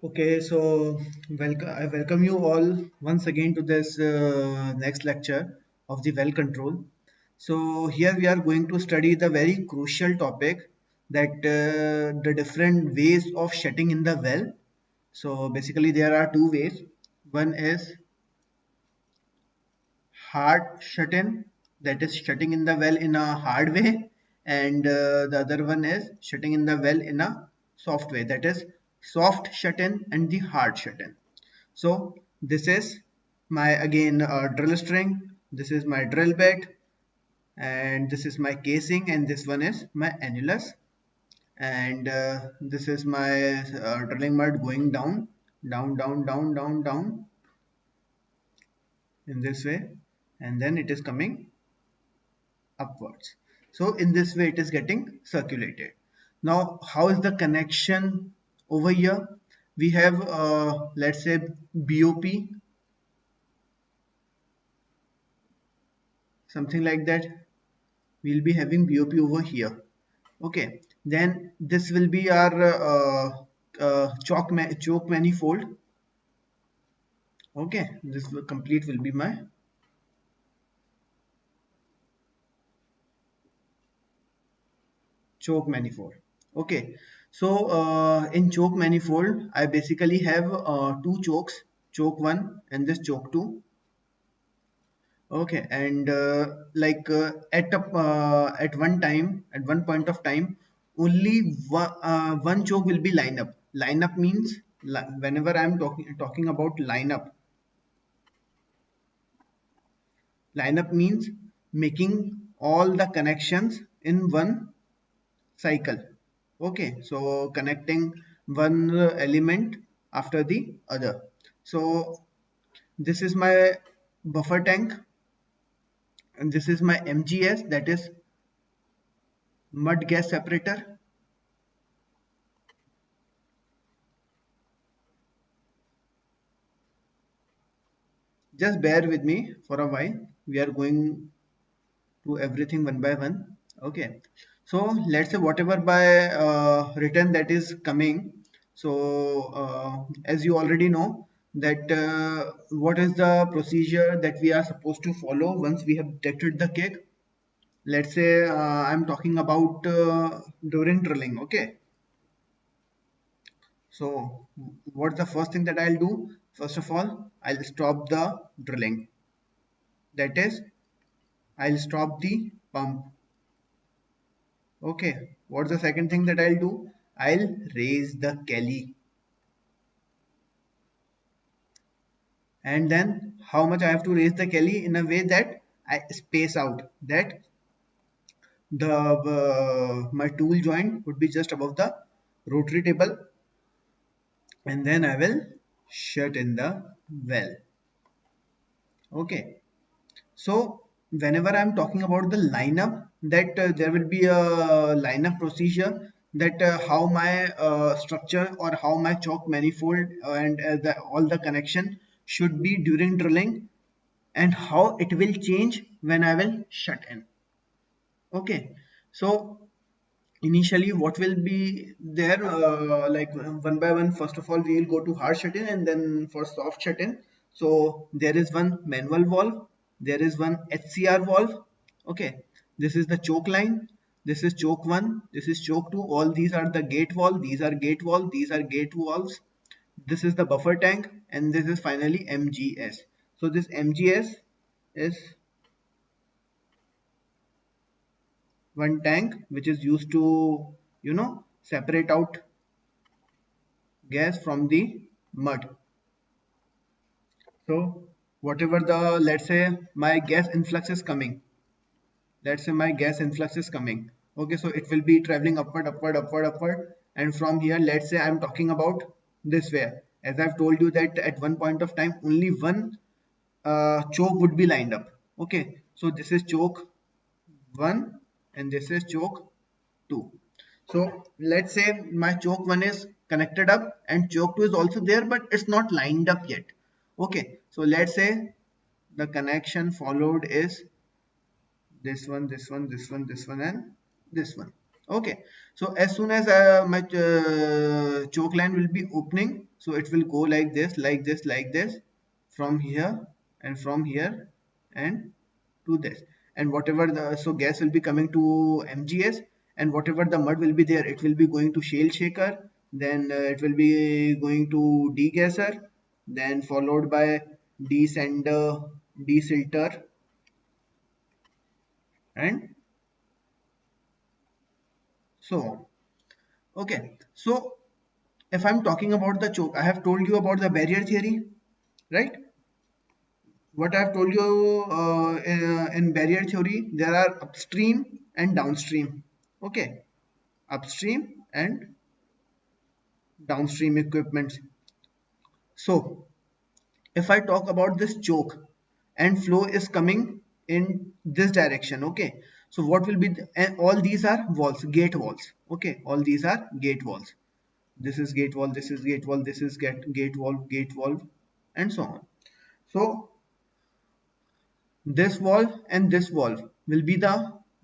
Okay, so I welcome you all once again to this next lecture of the well control. So here we are going to study the very crucial topic that the different ways of shutting in the well. So basically there are two ways. One is hard shut in, that is shutting in the well in a hard way, and the other one is shutting in the well in a soft way, that is soft shut in and the hard shut in. So this is my again drill string, this is my drill bit, and this is my casing, and this one is my annulus, and this is my drilling mud going down, down in this way, and then it is coming upwards. So in this way it is getting circulated. Now how is the connection over here? We have let's say BOP, something like that. We'll be having BOP over here. Okay, then this will be our choke manifold. Okay, this will complete will be my choke manifold. Okay, so in choke manifold I basically have two chokes, choke 1 and this choke 2. Okay, and at one time, at one point of time, only one choke will be line up. Line up means whenever I'm talking about line up, line up means making all the connections in one cycle. Okay, so connecting one element after the other. So this is my buffer tank, and this is my MGS, that is mud gas separator. Just bear with me for a while. We are going to everything one by one. Okay. So let's say whatever by written that is coming. So as you already know that what is the procedure that we are supposed to follow once we have detected the kick. Let's say I'm talking about during drilling. Okay. So what's the first thing that I'll do? First of all, I'll stop the drilling. That is, I'll stop the pump. Okay, what's the second thing that I'll do? I'll raise the Kelly. And then how much I have to raise the Kelly in a way that I space out, that the my tool joint would be just above the rotary table, and then I will shut in the well. Okay, so whenever I'm talking about the lineup, that there will be a lineup procedure, that how my structure or how my chalk manifold and all the connection should be during drilling, and how it will change when I will shut in. Okay, so initially what will be there, one by one, first of all we will go to hard shut-in and then for soft shut-in. So there is one manual valve, there is one HCR valve. Okay, this is the choke line, this is choke 1, this is choke 2, all these are the gate valve, these are gate valve, these are gate valves, this is the buffer tank, and this is finally MGS. So this MGS is one tank which is used to separate out gas from the mud. So whatever the, let's say my gas influx is coming, let's say my gas influx is coming. Okay, so it will be traveling upward, and from here let's say I'm talking about this way. As I've told you that at one point of time only one choke would be lined up. Okay, so this is choke 1 and this is choke 2. So let's say my choke 1 is connected up and choke 2 is also there, but it's not lined up yet. Okay, so let's say the connection followed is this one, and this one. Okay, so as soon as my choke line will be opening, so it will go like this, like this, like this, from here and from here and to this. And whatever the so gas will be coming to MGS, and whatever the mud will be there, it will be going to shale shaker. Then it will be going to degasser, then followed by descender, desilter, and so on. Okay, so if I'm talking about the choke, I have told you about the barrier theory, right? What I've told you in barrier theory, there are upstream and downstream. Okay, upstream and downstream equipments. So, if I talk about this choke and flow is coming in this direction, okay. So, what will be and all these are walls, gate walls. Okay, all these are gate walls. This is gate wall, this is gate wall, this is gate wall, and so on. So this valve and this valve will be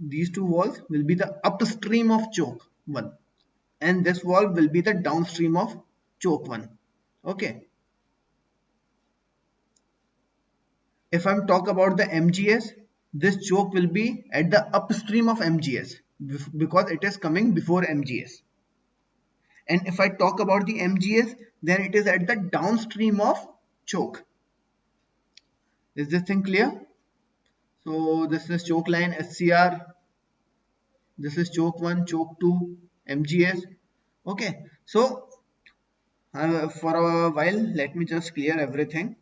these two valves will be the upstream of choke one, and this valve will be the downstream of choke one. Okay. If I'm talk about the MGS, this choke will be at the upstream of MGS because it is coming before MGS. And if I talk about the MGS, then it is at the downstream of choke. Is this thing clear? So this is choke line SCR. This is choke 1, choke 2, MGS. Okay, so for a while, let me just clear everything.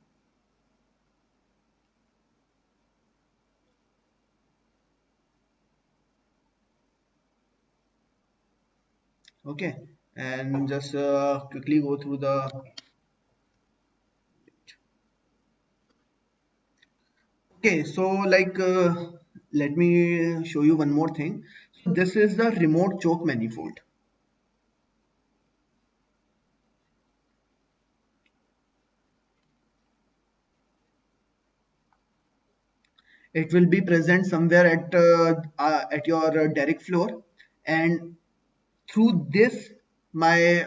Okay, and just quickly go through the. Okay, so like let me show you one more thing. So this is the remote choke manifold. It will be present somewhere at your derrick floor, and through this my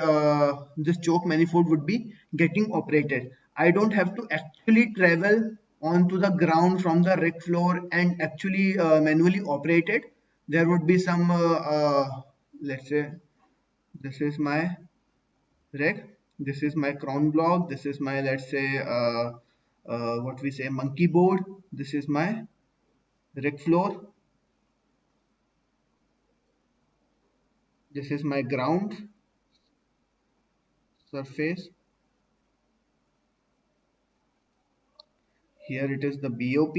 this choke manifold would be getting operated. I don't have to actually travel onto the ground from the rack floor and actually manually operate it. There would be some let's say this is my rack, this is my crown block, this is my let's say what we say monkey board, this is my rack floor, this is my ground surface. Here it is the BOP,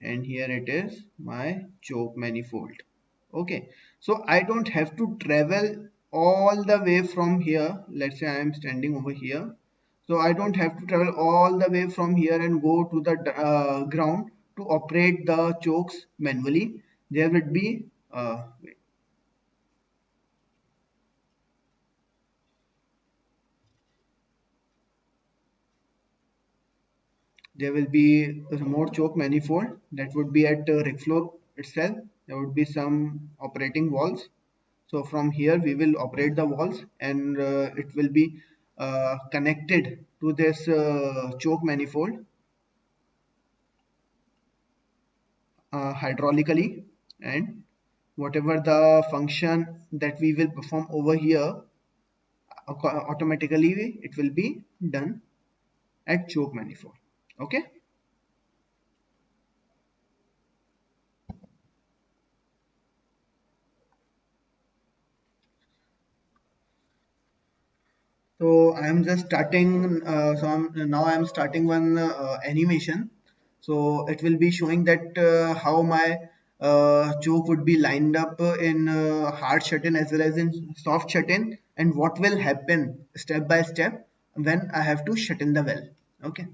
and here it is my choke manifold. Okay, so I don't have to travel all the way from here. Let's say I am standing over here. So I don't have to travel all the way from here and go to the ground to operate the chokes manually. There would be there will be a remote choke manifold that would be at rig floor itself. There would be some operating valves. So from here we will operate the valves, and it will be connected to this choke manifold hydraulically, and whatever the function that we will perform over here automatically it will be done at choke manifold. Okay. So I am just starting. Now I am starting one animation. So it will be showing that how my choke would be lined up in hard shut-in as well as in soft shut-in, and what will happen step by step when I have to shut in the well. Okay.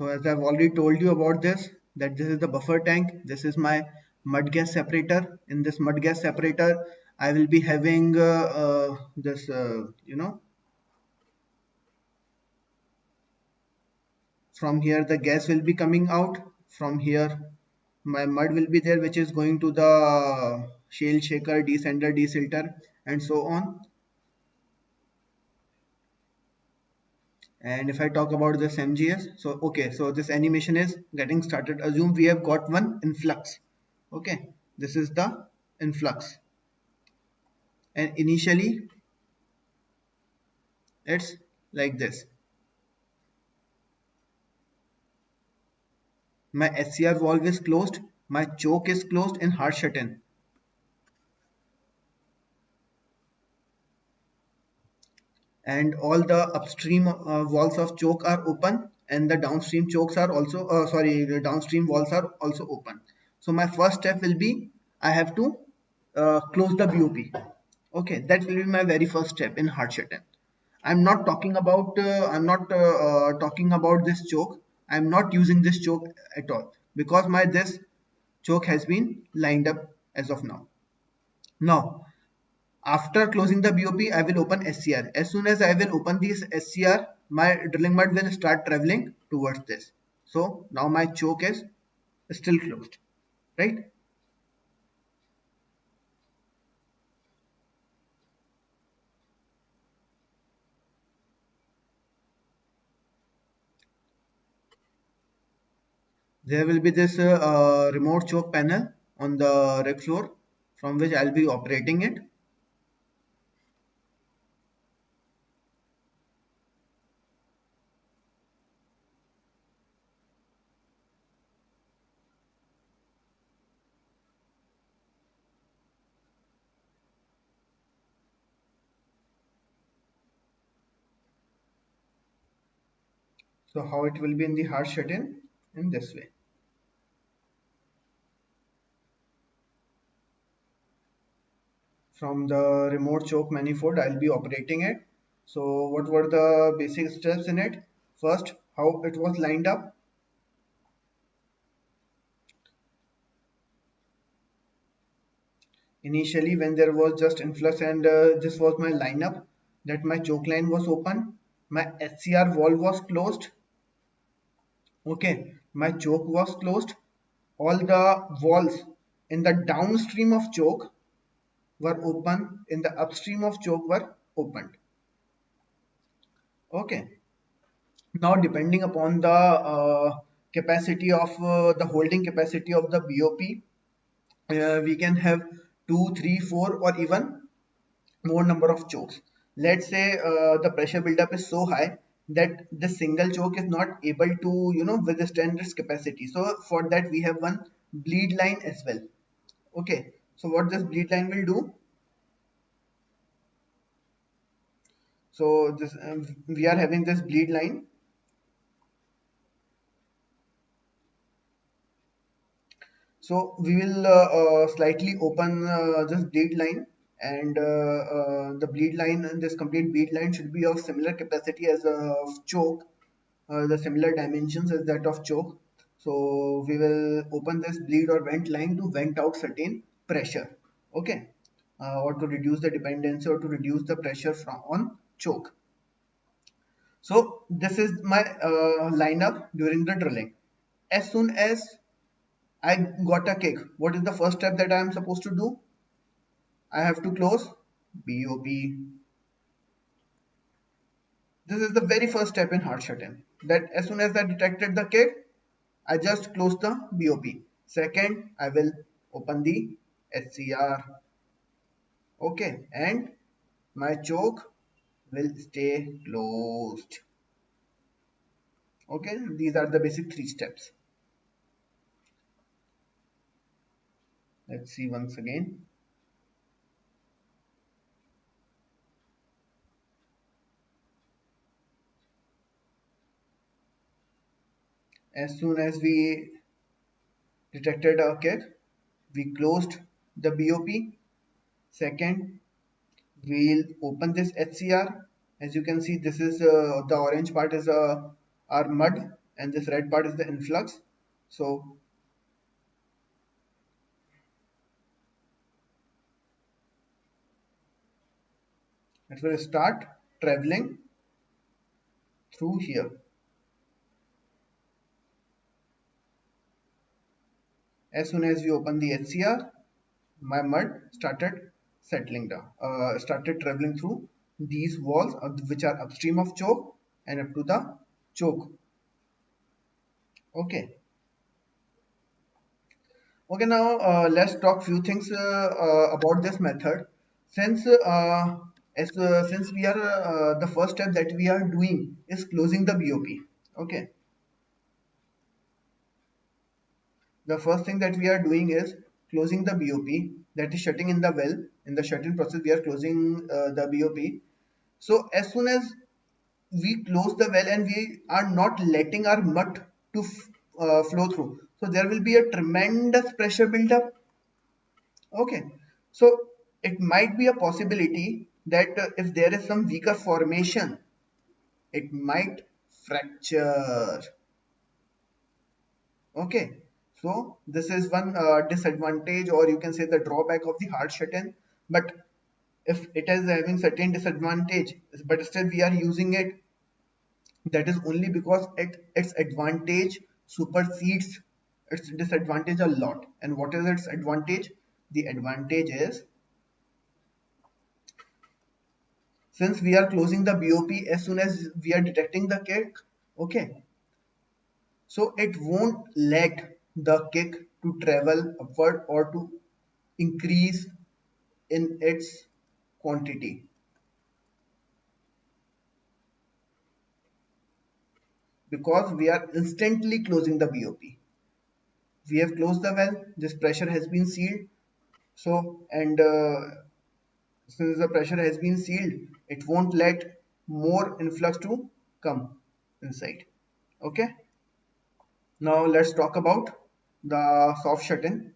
So as I've already told you about this, that this is the buffer tank. This is my mud gas separator. In this mud gas separator, I will be having this, from here the gas will be coming out. From here, my mud will be there, which is going to the shale shaker, descender, desilter, and so on. And if I talk about this MGS, so okay, so this animation is getting started. Assume we have got one influx. Okay, this is the influx, and initially it's like this. My SCR valve is closed, my choke is closed and hard shut in, and all the upstream walls of choke are open, and the downstream chokes are also the downstream walls are also open. So my first step will be, I have to close the BOP. Okay, that will be my very first step in hard shut in. I'm not talking about this choke. I'm not using this choke at all, because my this choke has been lined up as of now. Now, after closing the BOP, I will open SCR. As soon as I will open this SCR, my drilling mud will start traveling towards this. So now my choke is still closed, right? There will be this remote choke panel on the rig floor, from which I'll be operating it. So how it will be in the hard shut in this way. From the remote choke manifold, I'll be operating it. So what were the basic steps in it? First, how it was lined up. Initially, when there was just influx and this was my lineup, that my choke line was open, my SCR valve was closed. Okay, my choke was closed. All the valves in the downstream of choke were open, in the upstream of choke were opened. Okay, now depending upon the capacity of the holding capacity of the BOP, we can have 2, 3, 4 or even more number of chokes. Let's say the pressure buildup is so high that the single choke is not able to withstand its capacity. So for that we have one bleed line as well. Okay, so what this bleed line will do, so this we are having this bleed line. So we will slightly open this bleed line, and the bleed line, and this complete bleed line should be of similar capacity as a choke, the similar dimensions as that of choke. So we will open this bleed or vent line to vent out certain pressure. Okay, or to reduce the dependency or to reduce the pressure from on choke. So this is my lineup during the drilling. As soon as I got a kick, what is the first step that I am supposed to do? I have to close BOP. This is the very first step in hard shut-in. That as soon as I detected the kick, I just close the BOP. Second, I will open the SCR. Okay, and my choke will stay closed. Okay, these are the basic three steps. Let's see once again. As soon as we detected a kick, we closed the BOP. Second, we'll open this HCR. As you can see, this is the orange part is our mud, and this red part is the influx. So it will start traveling through here. As soon as we open the HCR, my mud started settling down, started traveling through these walls which are upstream of choke and up to the choke. Okay. Okay, now let's talk few things about this method. Since since we are the first step that we are doing is closing the BOP. Okay, the first thing that we are doing is closing the BOP, that is shutting in the well. In the shut-in process, we are closing the BOP. So as soon as we close the well and we are not letting our mud to flow through, so there will be a tremendous pressure build-up. Okay, so it might be a possibility that if there is some weaker formation, it might fracture. Okay, so this is one disadvantage, or you can say the drawback of the hard shut-in. But if it is having certain disadvantage, but still we are using it, that is only because its advantage supersedes its disadvantage a lot. And what is its advantage? The advantage is, since we are closing the BOP as soon as we are detecting the kick, okay, so it won't let the kick to travel upward or to increase in its quantity, because we are instantly closing the BOP. We have closed the well, this pressure has been sealed. So, and since the pressure has been sealed, it won't let more influx to come inside. Okay. Now let's talk about the soft shut-in.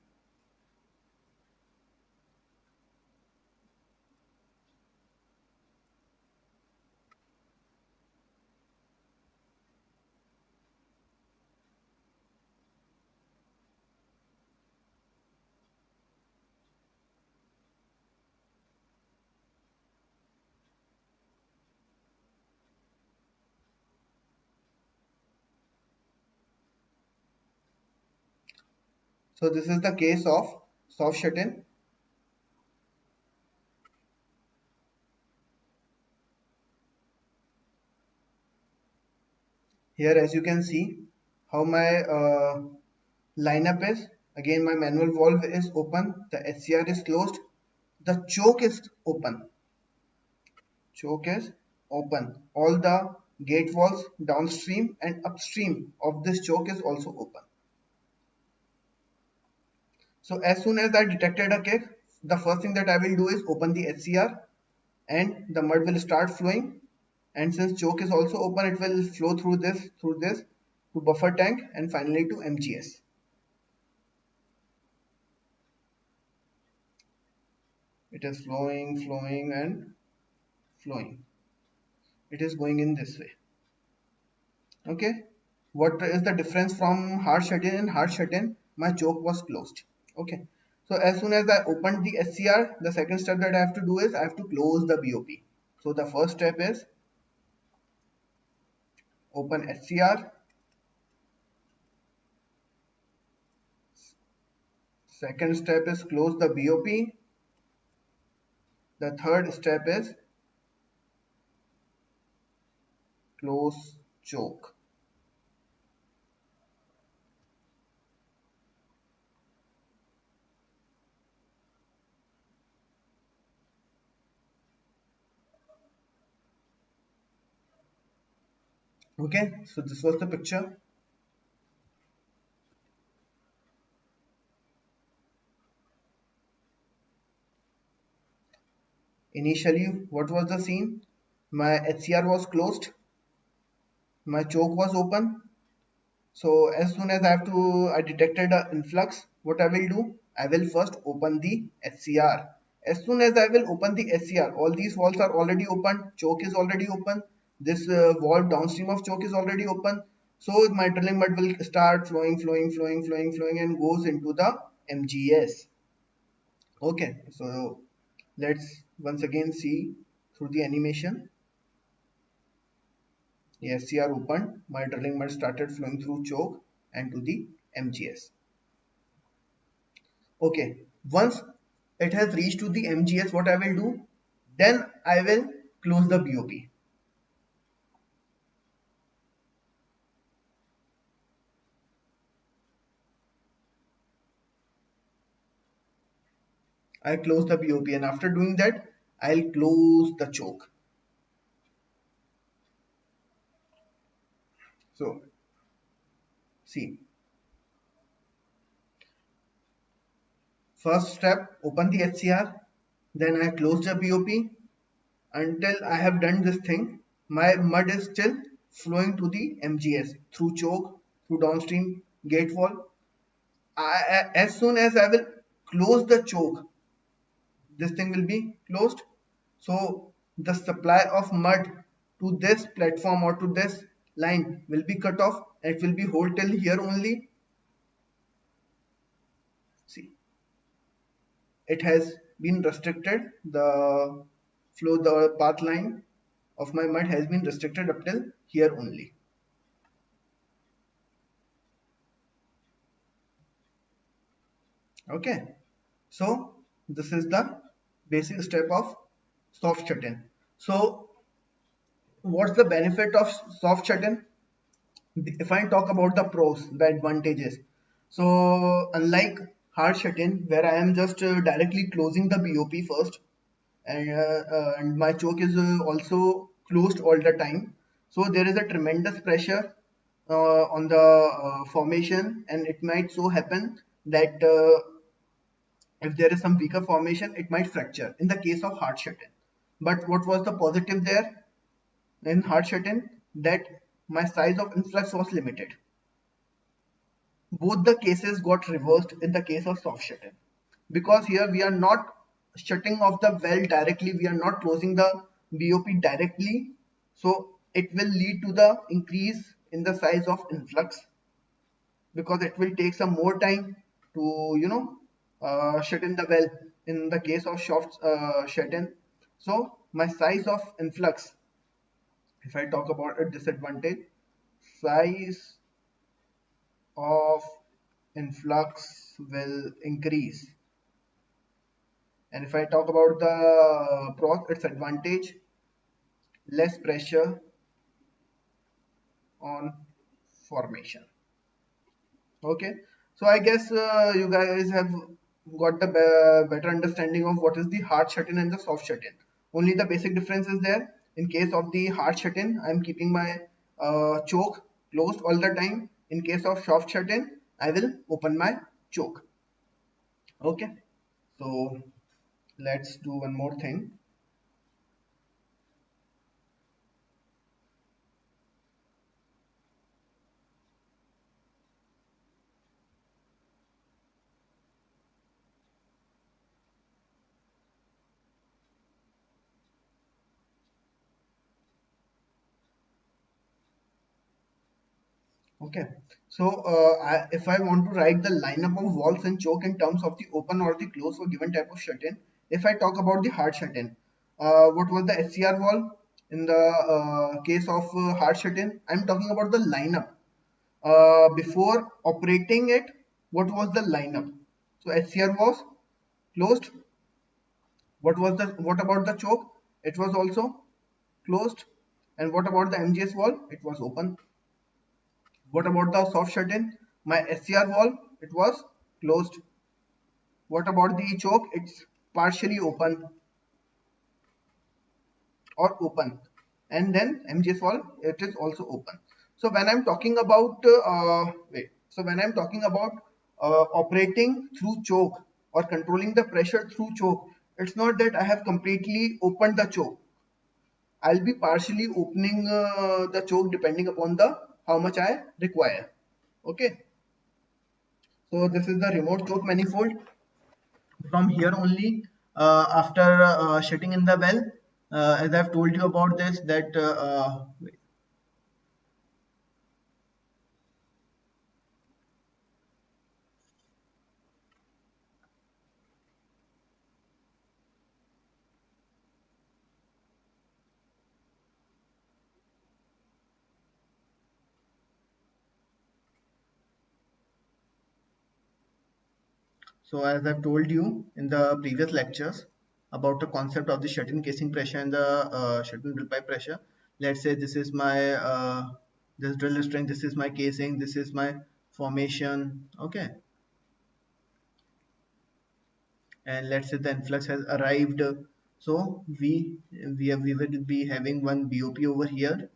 So this is the case of soft shut-in. Here, as you can see, how my lineup is. Again, my manual valve is open. The HCR is closed. The choke is open. Choke is open. All the gate valves downstream and upstream of this choke is also open. So as soon as I detected a kick, the first thing that I will do is open the HCR and the mud will start flowing. And since choke is also open, it will flow through this to buffer tank and finally to MGS. It is flowing, flowing and flowing. It is going in this way. Okay. What is the difference from hard shut-in and hard shut-in? My choke was closed. Okay. So as soon as I opened the SCR, the second step that I have to do is I have to close the BOP. So the first step is open SCR. Second step is close the BOP. The third step is close choke. Okay, so this was the picture. Initially, what was the scene? My HCR was closed, my choke was open. So as soon as I detected an influx, what I will do? I will first open the SCR. As soon as I will open the SCR, all these valves are already open, choke is already open, this valve downstream of choke is already open. So my drilling mud will start flowing and goes into the MGS. Okay, so let's once again see through the animation. The SCR opened, my drilling mud started flowing through choke and to the MGS. Okay, once it has reached to the MGS, what I will do? Then I will close the BOP. I close the BOP, and after doing that, I'll close the choke. So see, first step, open the HCR, then I close the BOP. Until I have done this thing, my mud is still flowing to the MGS through choke, through downstream gate wall. As soon as I will close the choke, this thing will be closed. So the supply of mud to this platform or to this line will be cut off. It will be hold till here only. See, it has been restricted. The flow, the path line of my mud has been restricted up till here only. Okay, so this is the basic step of soft shut-in. So what's the benefit of soft shut-in? If I talk about the pros, the advantages. So unlike hard shut-in, where I am just directly closing the BOP first, and my choke is also closed all the time. So there is a tremendous pressure on the formation, and it might so happen that if there is some weaker formation, it might fracture in the case of hard shut-in. But what was the positive there in hard shut-in? That my size of influx was limited. Both the cases got reversed in the case of soft shut-in, because here we are not shutting off the well directly, we are not closing the BOP directly, so it will lead to the increase in the size of influx, because it will take some more time to shut in the well in the case of soft shut-in. So my size of influx, if I talk about a disadvantage, size of influx will increase. And if I talk about the pros, its advantage, less pressure on formation. Okay, so I guess you guys have got the better understanding of what is the hard shut-in and the soft shut-in. Only the basic difference is there. In case of the hard shut-in, I am keeping my choke closed all the time. In case of soft shut-in, I will open my choke. Okay, so let's do one more thing. Okay, so if I want to write the lineup of walls and choke in terms of the open or the close for given type of shut-in, if I talk about the hard shut-in, what was the SCR wall in the case of hard shut-in? I'm talking about the lineup. Before operating it, what was the lineup? So SCR was closed. What about the choke? It was also closed. And what about the MGS wall? It was open. What about the soft shut-in? My SCR wall, it was closed. What about the choke? It's partially open or open. And then MGS wall, it is also open. So when I'm talking about, when I'm talking about operating through choke or controlling the pressure through choke, it's not that I have completely opened the choke. I'll be partially opening the choke depending upon the how much I require. Okay. So this is the remote choke manifold. From here only, after shutting in the well, as I've told you about this, that So as I've told you in the previous lectures about the concept of the shut-in casing pressure and the shut-in drill pipe pressure, let's say this is my this drill string, this is my casing, this is my formation, okay, and let's say the influx has arrived. So we will be having one BOP over here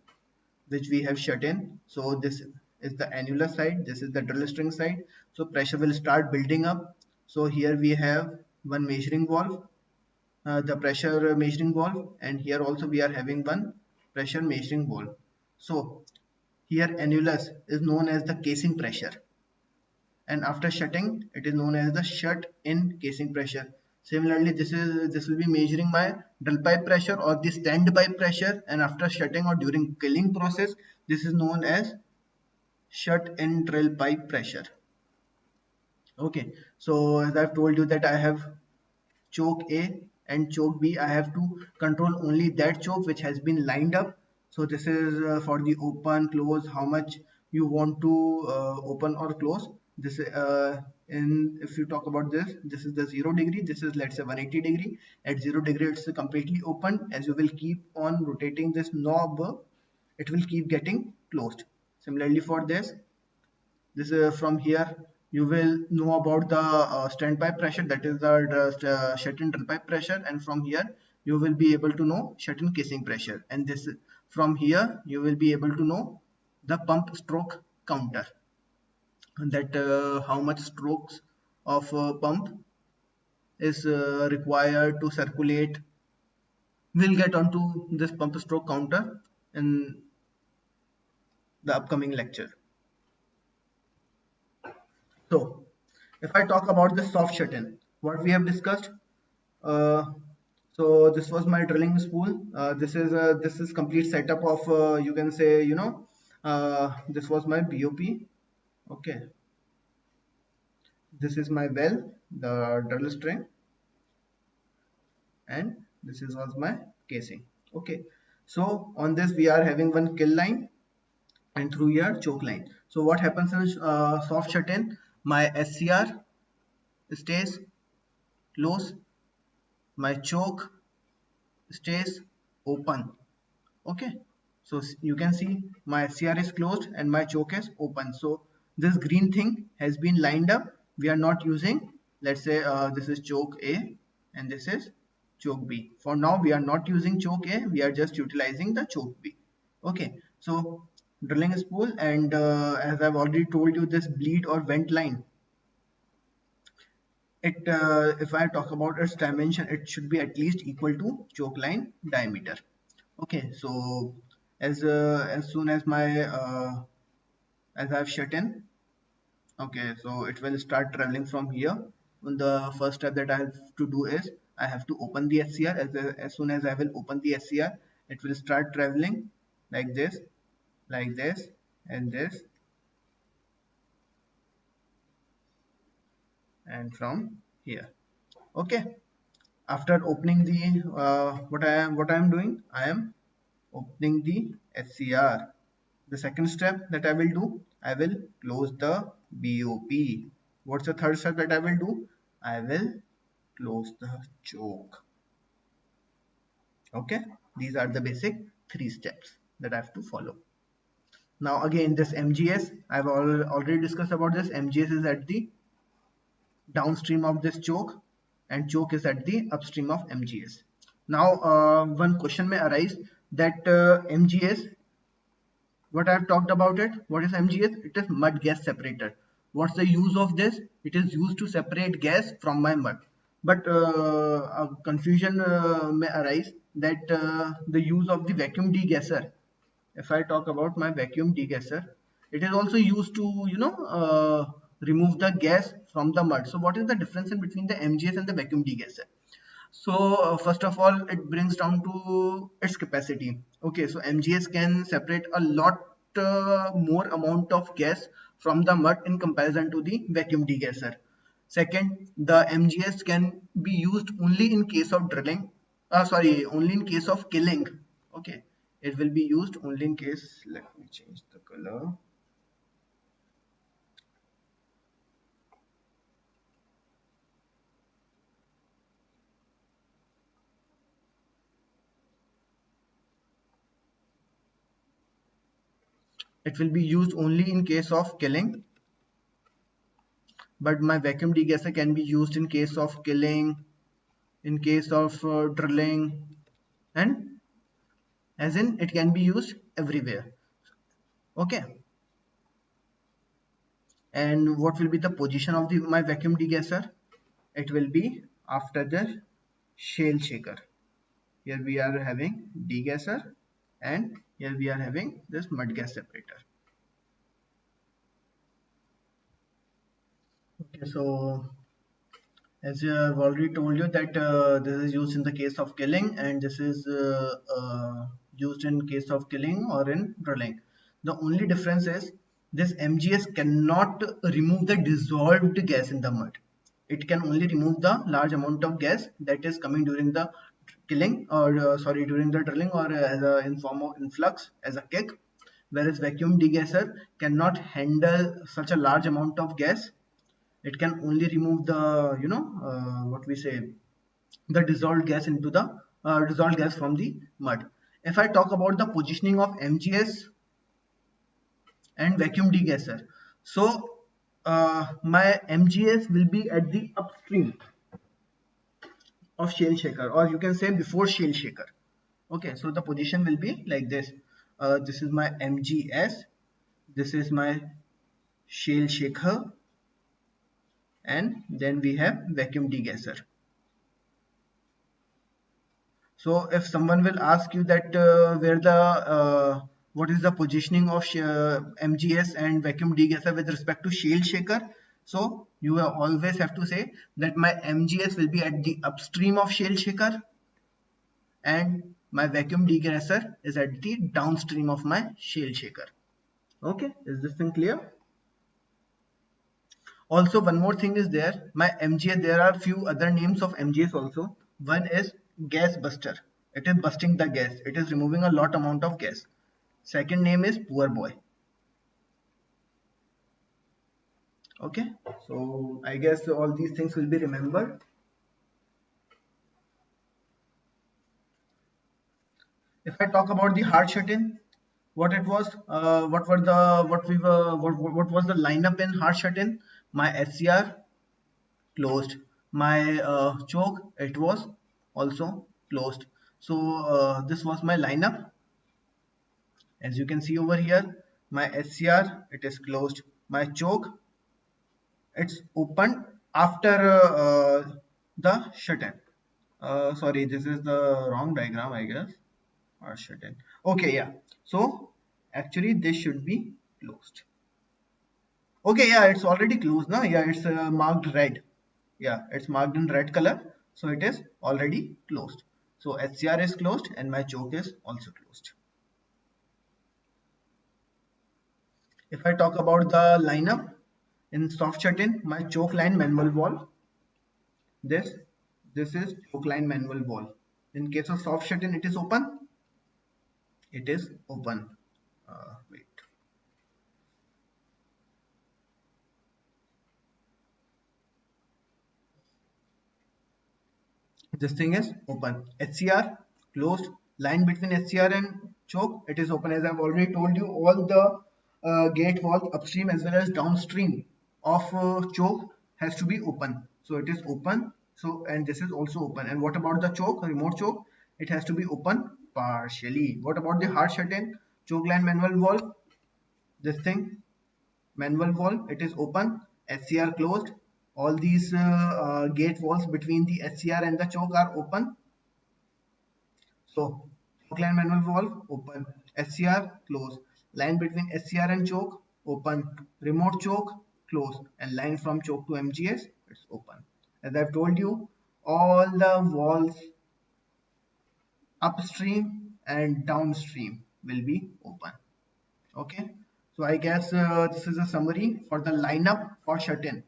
which we have shut in. So this is the annular side, this is the drill string side. So pressure will start building up. So here we have one measuring valve, the pressure measuring valve, and here also we are having one pressure measuring valve. So here annulus is known as the casing pressure, and after shutting it is known as the shut in casing pressure. Similarly, this will be measuring my drill pipe pressure or the standby pressure, and after shutting or during killing process, this is known as shut in drill pipe pressure. Okay, so as I've told you that I have choke A and choke B, I have to control only that choke which has been lined up. So this is for the open, close, how much you want to open or close. This in if you talk about this, this is the 0 degree. This is, let's say, 180 degree. At 0 degree, it's completely open. As you will keep on rotating this knob, it will keep getting closed. Similarly for this from here you will know about the standby pressure, that is the shut-in drill pipe pressure, and from here you will be able to know shut-in casing pressure, and this from here you will be able to know the pump stroke counter, that how much strokes of pump is required to circulate. We'll get onto this pump stroke counter in the upcoming lecture. So if I talk about the soft shut-in, what we have discussed, uh, so this was my drilling spool. This is complete setup of you can say, this was my BOP. Okay, this is my well, the drill string, and this is was my casing. Okay, so on this we are having one kill line and through here choke line. So what happens is soft shut-in, my SCR stays close, my choke stays open. Okay, so you can see my SCR is closed and my choke is open. So this green thing has been lined up. We are not using, let's say this is choke A and this is choke B. For now we are not using choke A, we are just utilizing the choke B. Okay, so drilling spool, and as I've already told you, this bleed or vent line, it if I talk about its dimension, it should be at least equal to choke line diameter. Okay, so as soon as my as I've shut in, okay, so it will start traveling from here. And the first step that I have to do is I have to open the SCR. As soon as I will open the SCR, it will start traveling like this, like this, and this, and from here. Okay, after opening the what I am doing, I am opening the SCR. The second step that I will do, I will close the BOP. What's the third step that I will do? I will close the choke. Okay, these are the basic three steps that I have to follow. Now again, this MGS, I've already discussed about this. MGS is at the downstream of this choke and choke is at the upstream of MGS. Now one question may arise that MGS, what I've talked about it, what is MGS? It is mud gas separator. What's the use of this? It is used to separate gas from my mud. But a confusion may arise that the use of the vacuum degasser. If I talk about my vacuum degasser, it is also used to remove the gas from the mud. So what is the difference in between the MGS and the vacuum degasser? So first of all, it brings down to its capacity. Okay, so MGS can separate a lot more amount of gas from the mud in comparison to the vacuum degasser. Second, the MGS can be used only in case of drilling. Sorry, only in case of killing. Okay, it will be used only in case. Let me change the color. it will be used only in case of killing, but my vacuum degasser can be used in case of killing, in case of drilling, and as in it can be used everywhere. Okay, and what will be the position of the my vacuum degasser? It will be after the shale shaker. Here we are having degasser, and here we are having this mud gas separator. Okay, so as I've already told you that this is used in the case of killing, and this is used in case of killing or in drilling. The only difference is this MGS cannot remove the dissolved gas in the mud. It can only remove the large amount of gas that is coming during the killing, or sorry, during the drilling, or as a, in form of influx as a kick. Whereas vacuum degasser cannot handle such a large amount of gas. It can only remove the, what we say, the dissolved gas into the dissolved gas from the mud. If I talk about the positioning of MGS and vacuum degasser, so my MGS will be at the upstream of shale shaker, or you can say before shale shaker. Okay, so the position will be like this. This is my MGS, this is my shale shaker, and then we have vacuum degasser. So if someone will ask you that where the what is the positioning of MGS and vacuum degasser with respect to shale shaker, so you always have to say that my MGS will be at the upstream of shale shaker, and my vacuum degasser is at the downstream of my shale shaker. Okay, is this thing clear? Also, one more thing is there, my MGS, there are few other names of MGS also. One is gas buster. It is busting the gas. It is removing a lot amount of gas. Second name is poor boy. Okay, so I guess all these things will be remembered. If I talk about the hard shut-in, what it was, what was the lineup in hard shut-in? My SCR closed, my choke, it was also closed. So this was my lineup. As you can see over here, my SCR, it is closed, my choke, it's open after the shut-in. Sorry, this is the wrong diagram, I guess. Or shut-in. Okay, yeah, so actually this should be closed. Okay, yeah, it's already closed now. Yeah, it's marked red. Yeah, it's marked in red color, so it is already closed. So SCR is closed and my choke is also closed. If I talk about the lineup in soft shut-in, my choke line manual valve, this this is choke line manual valve. In case of soft shut-in, it is open. It is open. Wait. This thing is open. HCR closed. Line between HCR and choke, it is open. As I've already told you, all the gate valve upstream as well as downstream of choke has to be open. So it is open. So, and this is also open. And what about the choke, remote choke? It has to be open partially. What about the hard shut-in? Choke line manual valve. This thing, manual valve, it is open. HCR closed. All these gate valves between the HCR and the choke are open. So choke line manual valve open, SCR close, line between SCR and choke open, remote choke close, and line from choke to MGS, it's open. As I've told you, all the valves upstream and downstream will be open. Okay, so I guess this is a summary for the lineup for shut-in.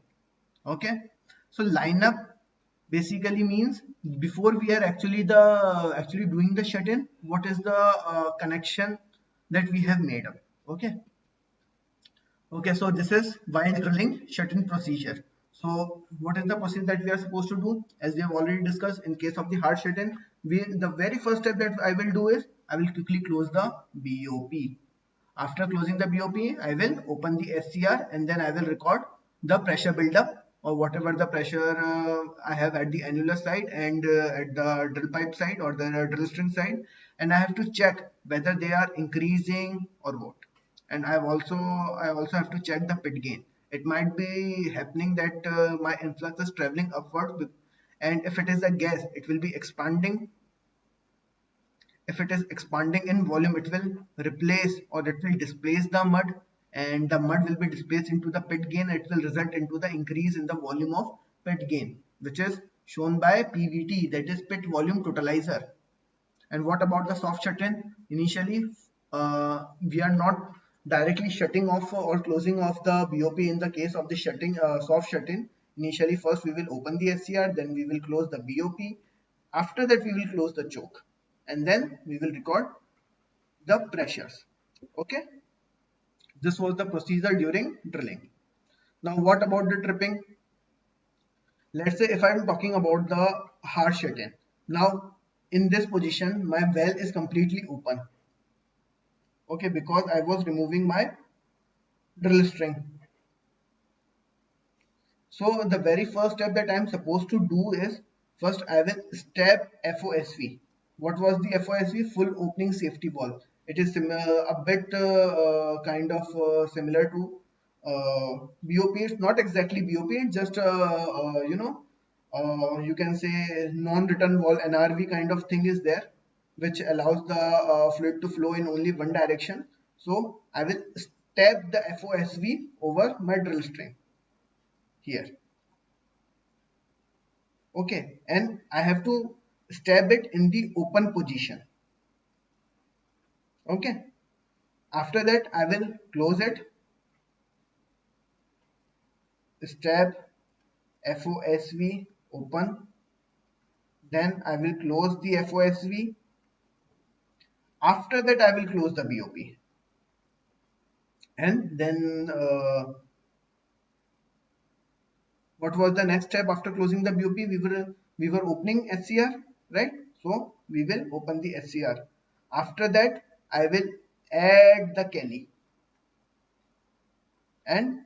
Okay, so lineup basically means before we are actually doing the shut-in, what is the connection that we have made up. Okay, okay, so this is while drilling shut-in procedure. So what is the procedure that we are supposed to do? As we have already discussed, in case of the hard shut-in, we, the very first step that I will do is I will quickly close the BOP. After closing the BOP, I will open the SCR and then I will record the pressure buildup or whatever the pressure I have at the annular side and at the drill pipe side or the drill string side, and I have to check whether they are increasing or what. And I also have to check the pit gain. It might be happening that my influx is traveling upwards, and if it is a gas, it will be expanding. If it is expanding in volume, it will replace or it will displace the mud, and the mud will be displaced into the pit gain. It will result into the increase in the volume of pit gain, which is shown by PVT, that is pit volume totalizer. And what about the soft shut-in? Initially, we are not directly shutting off or closing off the BOP in the case of the soft shut-in. Initially, first we will open the SCR, then we will close the BOP. After that, we will close the choke, and then we will record the pressures. Okay, this was the procedure during drilling. Now, what about the tripping? Let's say if I'm talking about the hard shut-in. Now, in this position, my well is completely open. Okay, because I was removing my drill string. So the very first step that I'm supposed to do is, first I will stab FOSV. What was the FOSV? Full opening safety valve. It is a bit kind of similar to BOP. It's not exactly BOP. It's just you can say non-return wall, NRV kind of thing is there, which allows the fluid to flow in only one direction. So I will stab the FOSV over my drill string here. Okay, and I have to stab it in the open position. Okay, after that I will close it, stab FOSV open, then I will close the FOSV. After that I will close the BOP, and then what was the next step after closing the BOP? We were opening SCR, right? So we will open the SCR. After that I will add the Kelly, and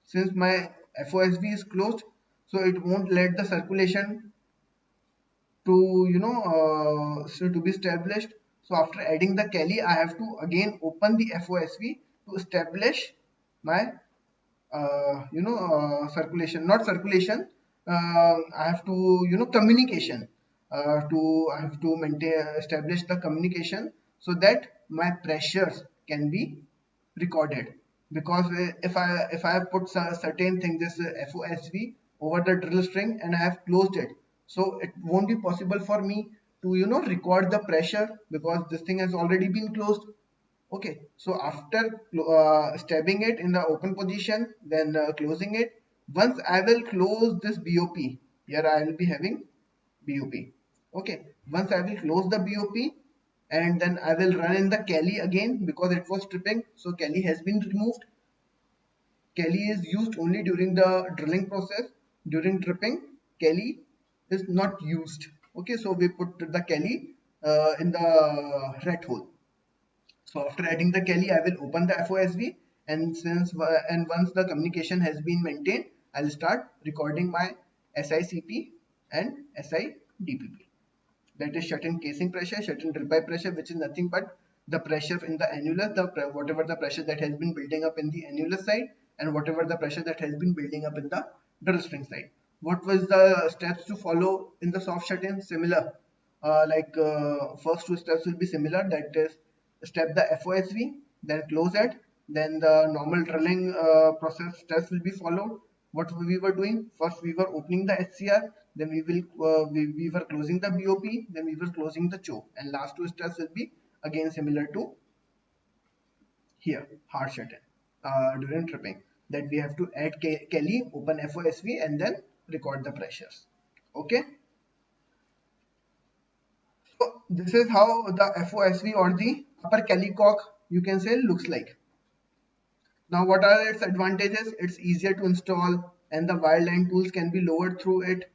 since my FOSV is closed, so it won't let the circulation to so to be established. So after adding the Kelly, I have to again open the FOSV to establish my circulation, not circulation. I have to communication. I have to establish the communication so that my pressures can be recorded. Because if I have put certain thing, this FOSV over the drill string, and I have closed it, so it won't be possible for me to record the pressure because this thing has already been closed. Okay, so after stabbing it in the open position, then closing it, once I will close this BOP, here I will be having BOP. Okay, once I will close the BOP, and then I will run in the Kelly again because it was tripping, so Kelly has been removed. Kelly is used only during the drilling process. During tripping, Kelly is not used. Okay, so we put the Kelly in the rat hole. So after adding the Kelly, I will open the FOSV, and once the communication has been maintained, I'll start recording my SICP and SIDPP. That is shut-in casing pressure, shut-in drill pipe pressure, which is nothing but the pressure in the annulus, whatever the pressure that has been building up in the annulus side, and whatever the pressure that has been building up in the drill string side. What was the steps to follow in the soft shut-in? Similar, first two steps will be similar. That is, step the FOSV, then close it, then the normal drilling process steps will be followed. What we were doing, first we were opening the SCR, then we were closing the BOP, then we were closing the choke, and last two steps will be again similar to here, hard shut-in during tripping, that we have to add Kelly, open FOSV, and then record the pressures. Okay, so this is how the FOSV or the upper Kelly cock, you can say, looks like. Now, what are its advantages? It's easier to install, and the wireline tools can be lowered through it.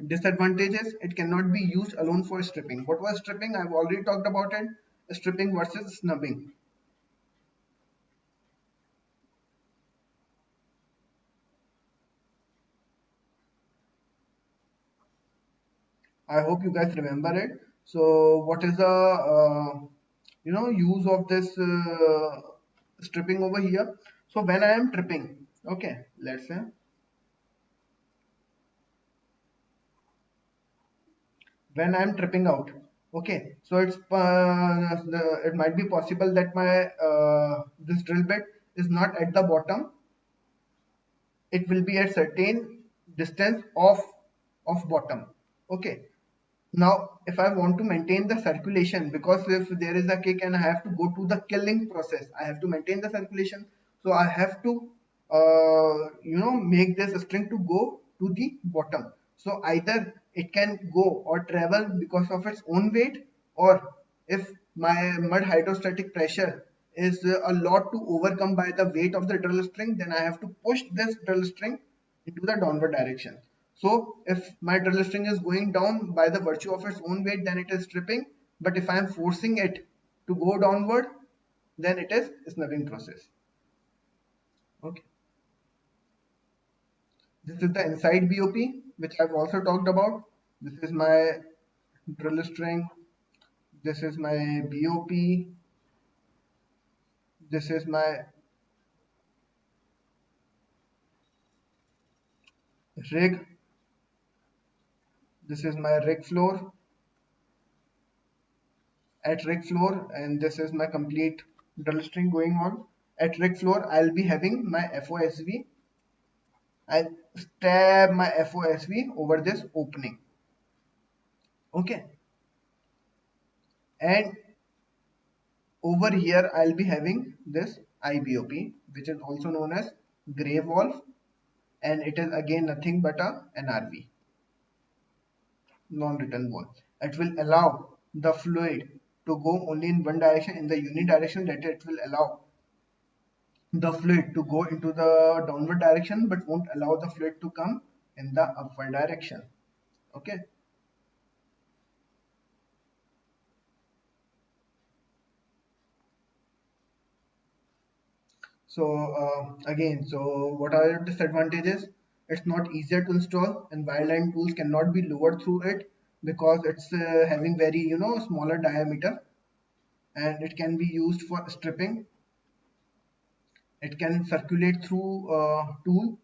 Disadvantages: it cannot be used alone for stripping. What was stripping? I've already talked about it. Stripping versus snubbing. I hope you guys remember it. So what is the use of this stripping over here? So when I am tripping, okay, let's say when I'm tripping out, okay, so it might be possible that my this drill bit is not at the bottom. It will be at certain distance of bottom. Okay, now if I want to maintain the circulation, because if there is a kick and I have to go to the killing process, I have to maintain the circulation. So I have to make this string to go to the bottom. So either it can go or travel because of its own weight, or if my mud hydrostatic pressure is a lot to overcome by the weight of the drill string, then I have to push this drill string into the downward direction. So if my drill string is going down by the virtue of its own weight, then it is stripping. But if I am forcing it to go downward, then it is snubbing process. Okay. This is the inside BOP, which I've also talked about. This is my drill string. This is my BOP. This is my rig. This is my rig floor at rig floor, and this is my complete drill string going on. At rig floor, I'll be having my FOSV. I'll stab my FOSV over this opening. Okay, and over here I'll be having this IBOP, which is also known as gray valve, and it is again nothing but a NRV, non-return valve. It will allow the fluid to go only in one direction, in the unidirection, that it will allow the fluid to go into the downward direction, but won't allow the fluid to come in the upward direction. Okay. So again, so what are the disadvantages? It's not easier to install, and wireline tools cannot be lowered through it because it's having very smaller diameter, and it can be used for stripping. It can circulate through tool,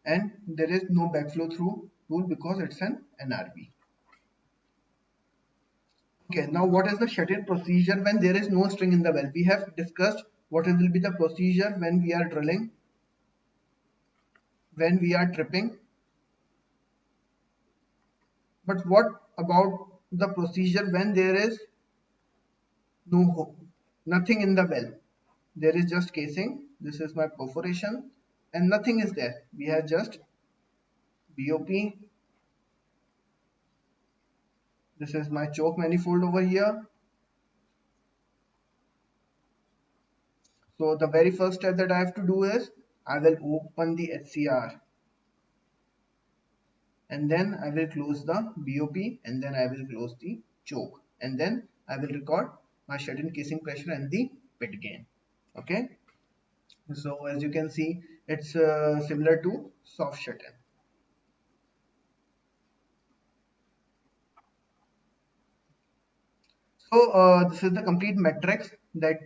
and there is no backflow through tool because it's an NRV. Okay, now what is the shut-in procedure when there is no string in the well? We have discussed what will be the procedure when we are drilling, when we are tripping. But what about the procedure when there is no hole, nothing in the well? There is just casing. This is my perforation, and nothing is there. We have just BOP. This is my choke manifold over here. So the very first step that I have to do is I will open the HCR, and then I will close the BOP, and then I will close the choke, and then I will record my shut-in casing pressure and the pit gain. Okay. So as you can see, it's similar to soft shut-in. So this is the complete metrics that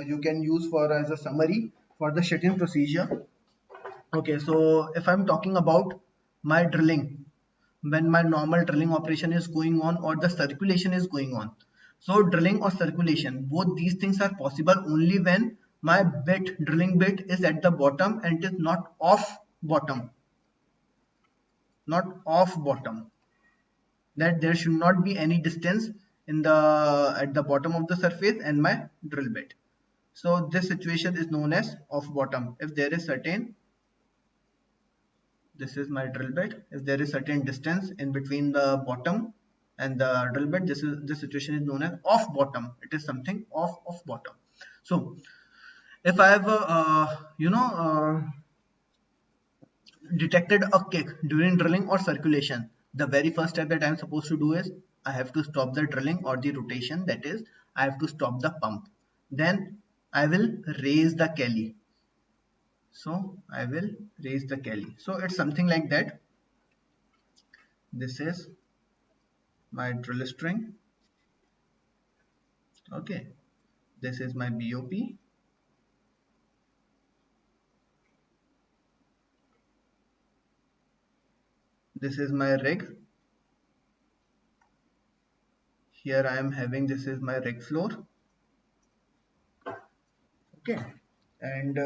you can use for as a summary for the shut-in procedure. Okay, so if I'm talking about my drilling, when my normal drilling operation is going on or the circulation is going on. So drilling or circulation, both these things are possible only when my drilling bit is at the bottom and it is not off bottom, not off bottom. That there should not be any distance in the at the bottom of the surface and my drill bit. So this situation is known as off bottom. If there is certain, this is my drill bit. If there is certain distance in between the bottom and the drill bit, this situation is known as off bottom. It is something off bottom. So if I have detected a kick during drilling or circulation, the very first step that I'm supposed to do is I have to stop the drilling or the rotation, that is, I have to stop the pump. Then I will raise the Kelly. So I will raise the Kelly. So it's something like that. This is my drill string. Okay, this is my BOP. This is my rig. Here I am having, this is my rig floor. Okay, and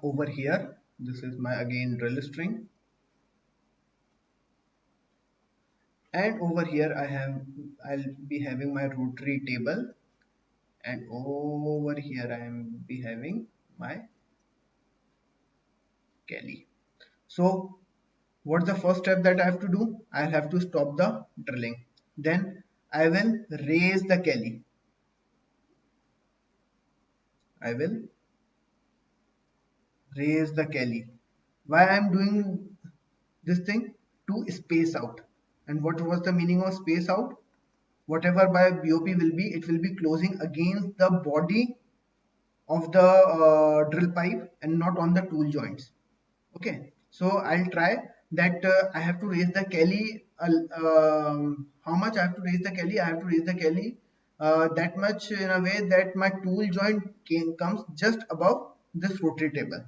over here, this is my again drill string. And over here I'll be having my rotary table, and over here I am be having my Kelly. So what's the first step that I have to do? I'll have to stop the drilling. Then I will raise the Kelly. I will raise the Kelly. Why I'm doing this thing? To space out. And what was the meaning of space out? Whatever my BOP will be, it will be closing against the body of the drill pipe and not on the tool joints. Okay, so I'll try that. I have to raise the Kelly. How much I have to raise the Kelly? I have to raise the Kelly that much in a way that my tool joint comes just above this rotary table,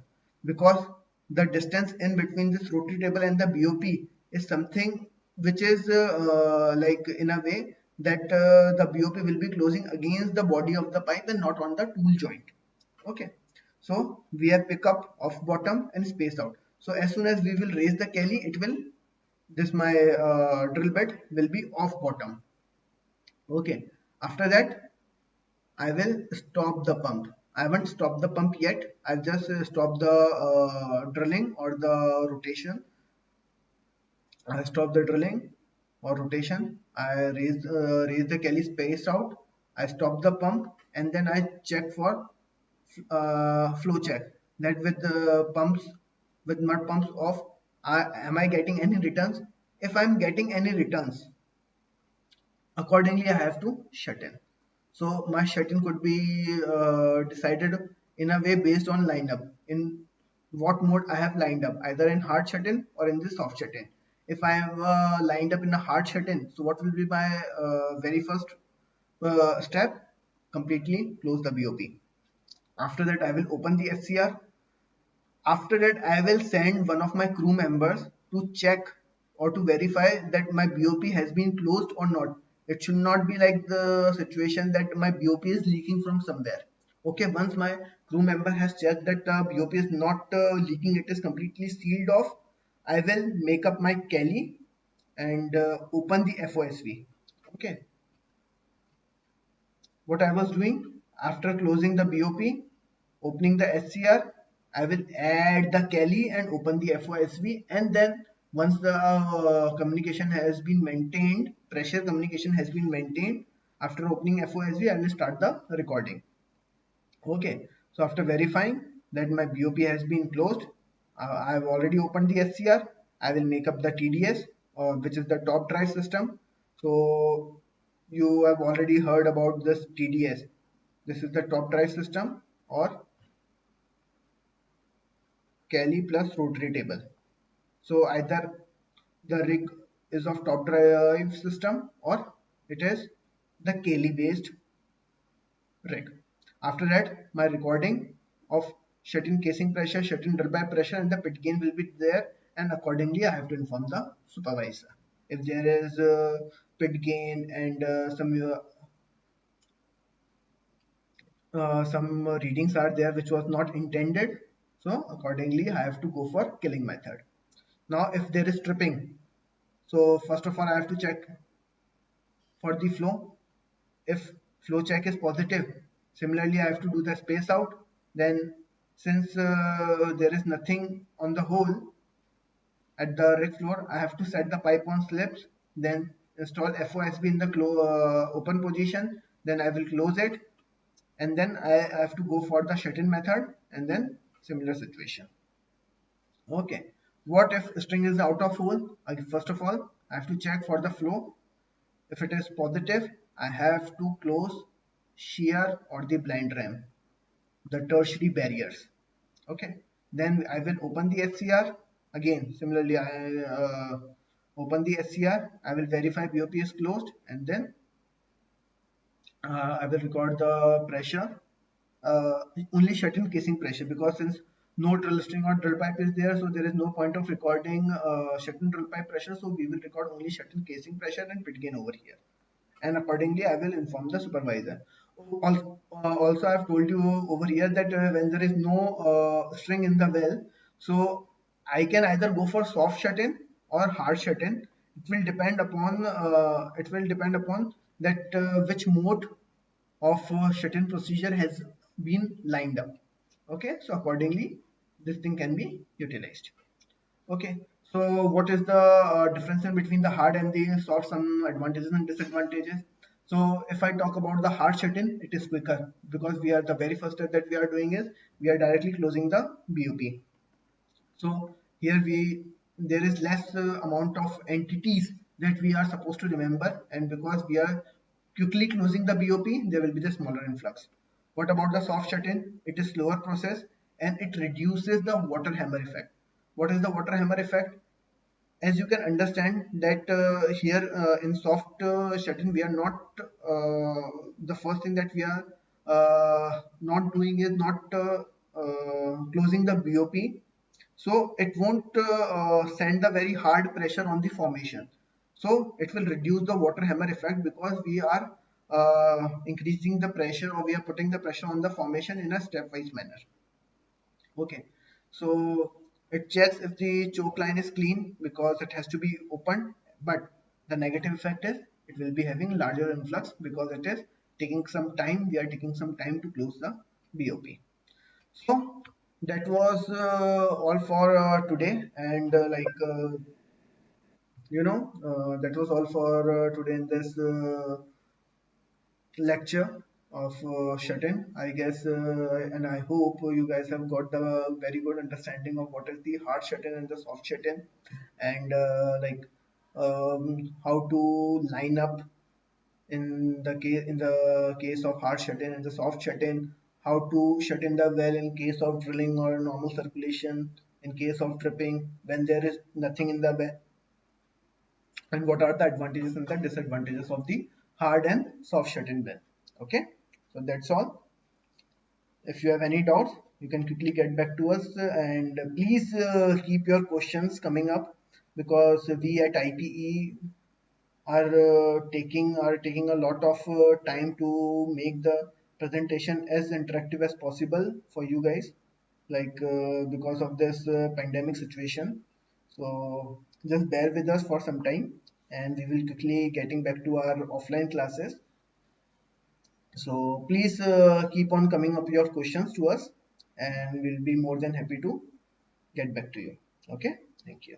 because the distance in between this rotary table and the BOP is something which is like in a way that the BOP will be closing against the body of the pipe and not on the tool joint. Okay, so we have pickup of bottom and space out. So as soon as we will raise the Kelly, it will, this my drill bit will be off bottom. Okay, after that I will stop the pump. I haven't stopped the pump yet. I've just stopped the drilling or the rotation. I stop the drilling or rotation. I raise the Kelly space out. I stop the pump, and then I check for flow check, that with the pumps, with mud pumps off, am I getting any returns? If I'm getting any returns, accordingly I have to shut in. So my shut in could be decided in a way based on lineup, in what mode I have lined up, either in hard shut in or in the soft shut in. If I have lined up in a hard shut in, so what will be my very first step? Completely close the BOP. After that I will open the SCR. After that, I will send one of my crew members to check or to verify that my BOP has been closed or not. It should not be like the situation that my BOP is leaking from somewhere. Okay, once my crew member has checked that BOP is not leaking, it is completely sealed off, I will make up my Kelly and open the FOSV. Okay, what I was doing after closing the BOP, opening the SCR, I will add the Kelly and open the FOSV, and then once the communication has been maintained, pressure communication has been maintained, after opening FOSV, I will start the recording. Okay, so after verifying that my BOP has been closed, I have already opened the SCR. I will make up the TDS, which is the top drive system. So you have already heard about this TDS. This is the top drive system, or Kelly plus rotary table. So either the rig is of top drive system, or it is the Kelly based rig. After that, my recording of shut-in casing pressure, shut-in drill pipe pressure, and the pit gain will be there, and accordingly I have to inform the supervisor. If there is pit gain and some readings are there which was not intended, so accordingly I have to go for killing method. Now if there is tripping, so first of all I have to check for the flow. If flow check is positive, similarly I have to do the space out. Then since there is nothing on the hole at the rig floor, I have to set the pipe on slips, then install FOSB in the open position, then I will close it, and then I have to go for the shut-in method, and then similar situation. Okay, what if string is out of hole? First of all I have to check for the flow. If it is positive, I have to close shear or the blind ram, the tertiary barriers. Okay, then I will open the SCR. Again, similarly, I open the SCR, I will verify BOP is closed, and then I will record the pressure, uh, only shut-in casing pressure, because since no drill string or drill pipe is there, so there is no point of recording shut-in drill pipe pressure. So we will record only shut-in casing pressure and pit gain over here, and accordingly I will inform the supervisor. Also, I've told you over here that when there is no string in the well, so I can either go for soft shut-in or hard shut-in. It will depend upon that which mode of shut-in procedure has been lined up. Okay, so accordingly, this thing can be utilized. Okay, so what is the difference in between the hard and the soft? Some advantages and disadvantages. So if I talk about the hard shut-in, it is quicker because we are the very first step that we are doing is we are directly closing the BOP. So here there is less amount of entities that we are supposed to remember, and because we are quickly closing the BOP, there will be the smaller influx. What about the soft shut-in? It is slower process and it reduces the water hammer effect. What is the water hammer effect? As you can understand that here in soft shut-in, we are not the first thing that we are not doing is not closing the BOP, so it won't send a very hard pressure on the formation. So it will reduce the water hammer effect because we are increasing the pressure, or we are putting the pressure on the formation in a stepwise manner. Okay, so it checks if the choke line is clean because it has to be opened, but the negative effect is it will be having larger influx because it is taking some time. We are taking some time to close the BOP. So that was all for today, and that was all for today in this lecture of shut-in. I guess, and I hope you guys have got the very good understanding of what is the hard shut-in and the soft shut-in, and how to line up in the case of hard shut-in and the soft shut-in, how to shut in the well in case of drilling or normal circulation, in case of tripping when there is nothing in the well, and what are the advantages and the disadvantages of the hard and soft shut-in well. Okay, so that's all. If you have any doubts, you can quickly get back to us, and please keep your questions coming up, because we at IPE are taking a lot of time to make the presentation as interactive as possible for you guys, because of this pandemic situation. So just bear with us for some time, and we will quickly getting back to our offline classes. So please keep on coming up your questions to us, and we'll be more than happy to get back to you. Okay, thank you.